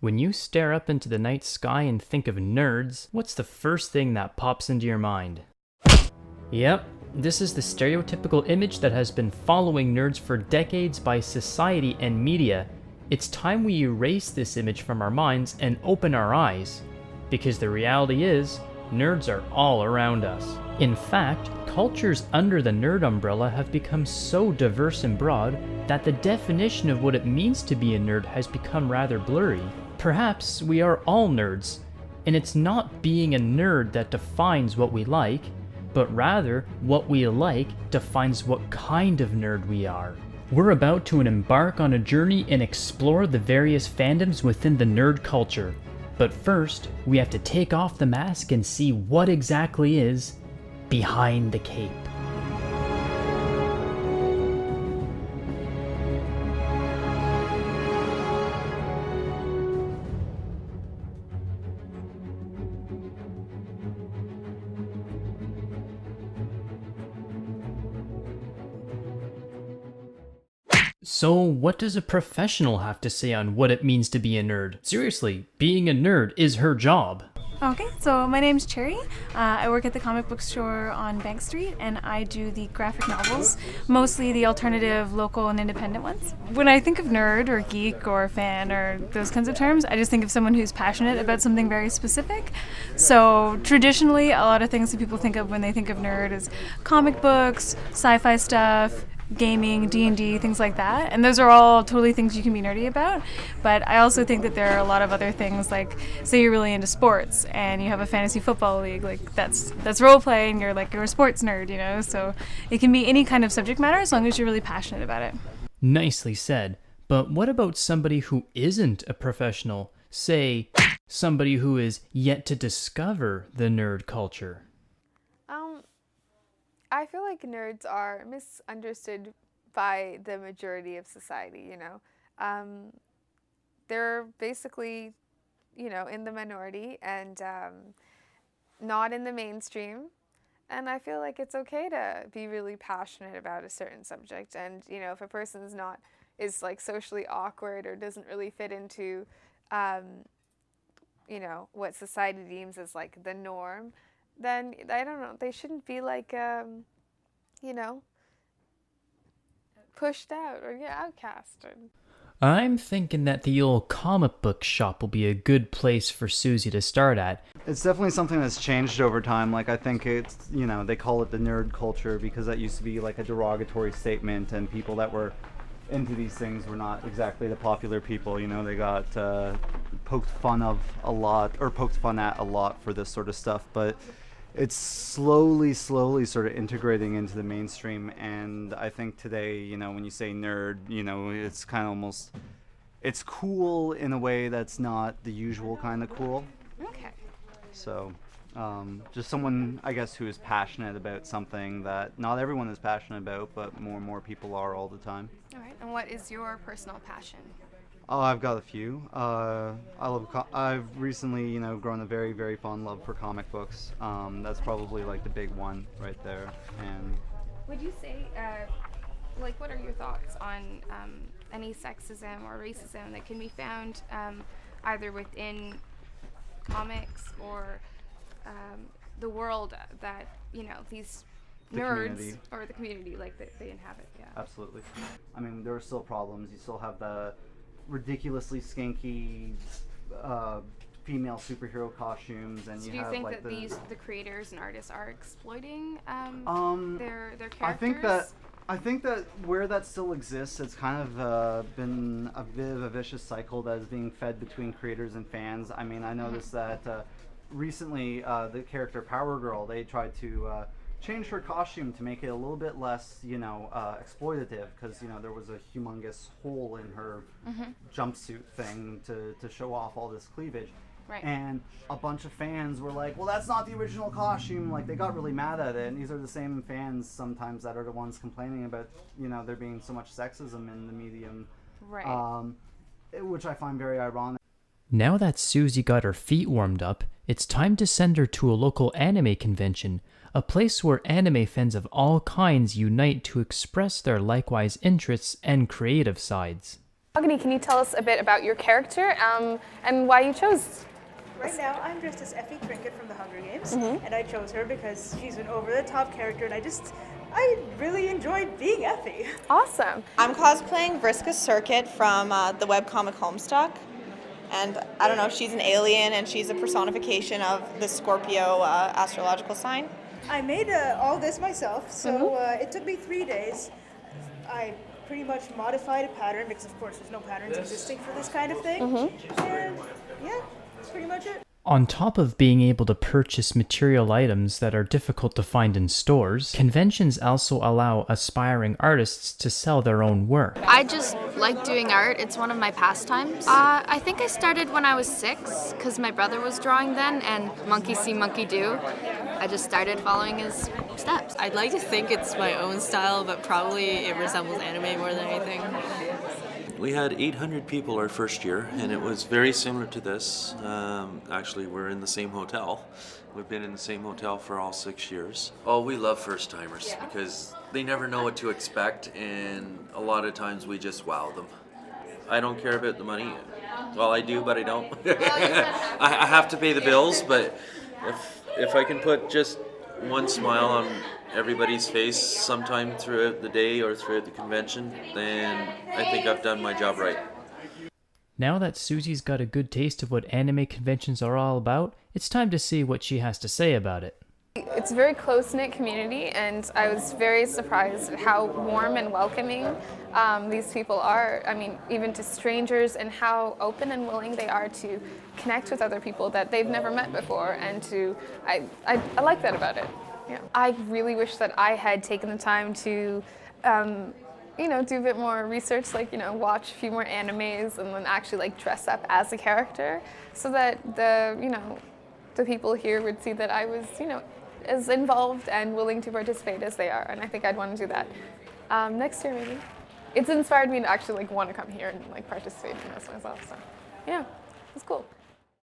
When you stare up into the night sky and think of nerds, what's the first thing that pops into your mind? Yep, this is the stereotypical image that has been following nerds for decades by society and media. It's time we erase this image from our minds and open our eyes. Because the reality is, nerds are all around us. In fact, cultures under the nerd umbrella have become so diverse and broad that the definition of what it means to be a nerd has become rather blurry. Perhaps we are all nerds, and it's not being a nerd that defines what we like, but rather what we like defines what kind of nerd we are. We're about to embark on a journey and explore the various fandoms within the nerd culture. But first, we have to take off the mask and see what exactly is behind the cape. So, what does a professional have to say on what it means to be a nerd? Seriously, being a nerd is her job. Okay, so my name's Cherry. I work at the comic book store on Bank Street, and I do the graphic novels, mostly the alternative, local, and independent ones. When I think of nerd or geek or fan or those kinds of terms, I just think of someone who's passionate about something very specific. So traditionally, a lot of things that people think of when they think of nerd is comic books, sci-fi stuff, gaming, D&D, things like that. And those are all totally things you can be nerdy about. But I also think that there are a lot of other things, like say you're really into sports and you have a fantasy football league, like that's role play and you're a sports nerd, you know? So it can be any kind of subject matter as long as you're really passionate about it. Nicely said. But what about somebody who isn't a professional? Say, somebody who is yet to discover the nerd culture. I feel like nerds are misunderstood by the majority of society, you know. They're basically, you know, in the minority and not in the mainstream. And I feel like it's okay to be really passionate about a certain subject. And, you know, if a person's is like socially awkward or doesn't really fit into, you know, what society deems as like the norm, then I don't know, they shouldn't be like, you know, pushed out or outcasted. I'm thinking that the old comic book shop will be a good place for Susie to start at. It's definitely something that's changed over time. Like, I think it's, you know, they call it the nerd culture because that used to be like a derogatory statement, and people that were into these things were not exactly the popular people. You know, they got poked fun at a lot for this sort of stuff, but it's slowly sort of integrating into the mainstream. And I think today, you know, when you say nerd, you know, it's kind of almost, it's cool in a way that's not the usual kind of cool. Okay. So just someone, I guess, who is passionate about something that not everyone is passionate about, but more and more people are all the time. All right. And what is your personal passion? Oh, I've got a few. I've recently, you know, grown a very, very fond love for comic books. That's probably like the big one right there. And would you say, like, what are your thoughts on any sexism or racism that can be found either within comics or the world that, you know, these nerds community. Or the community like that they inhabit? Yeah. Absolutely. I mean, there are still problems. You still have the ridiculously skanky female superhero costumes, and So you do you have think like that the creators and artists are exploiting their characters? I think that where that still exists, it's kind of been a bit of a vicious cycle that is being fed between creators and fans. I mean, I noticed that recently the character Power Girl, they tried to change her costume to make it a little bit less, you know, exploitative, because, you know, there was a humongous hole in her jumpsuit thing to show off all this cleavage. Right. And a bunch of fans were like, well, that's not the original costume. Like, they got really mad at it. And these are the same fans sometimes that are the ones complaining about, you know, there being so much sexism in the medium. Right. Which I find very ironic. Now that Susie got her feet warmed up, it's time to send her to a local anime convention, a place where anime fans of all kinds unite to express their likewise interests and creative sides. Agni, can you tell us a bit about your character and why you chose? Right now, I'm dressed as Effie Trinket from the Hunger Games, and I chose her because she's an over-the-top character, and I really enjoyed being Effie. Awesome. I'm cosplaying Vriska Circuit from the webcomic Homestuck. And I don't know, she's an alien and she's a personification of the Scorpio astrological sign. I made all this myself, so it took me 3 days. I pretty much modified a pattern because, of course, there's no patterns existing for this kind of thing. And yeah, that's pretty much it. On top of being able to purchase material items that are difficult to find in stores, conventions also allow aspiring artists to sell their own work. I just like doing art. It's one of my pastimes. I think I started when I was 6 because my brother was drawing then, and monkey see, monkey do. I just started following his steps. I'd like to think it's my own style, but probably it resembles anime more than anything. We had 800 people our first year, and it was very similar to this. Actually, we're in the same hotel. We've been in the same hotel for all 6 years. Oh, we love first-timers because they never know what to expect, and a lot of times we just wow them. I don't care about the money. Well, I do, but I don't. I have to pay the bills, but if I can put just one smile on everybody's face sometime throughout the day or throughout the convention, then I think I've done my job right. Now that Susie's got a good taste of what anime conventions are all about, it's time to see what she has to say about it. It's a very close-knit community, and I was very surprised at how warm and welcoming these people are. I mean, even to strangers, and how open and willing they are to connect with other people that they've never met before, and I like that about it. Yeah. I really wish that I had taken the time to do a bit more research, like, watch a few more animes and then actually like dress up as a character, so that the people here would see that I was, as involved and willing to participate as they are, and I think I'd want to do that next year maybe. It's inspired me to actually want to come here and participate in this myself. So yeah, it's cool.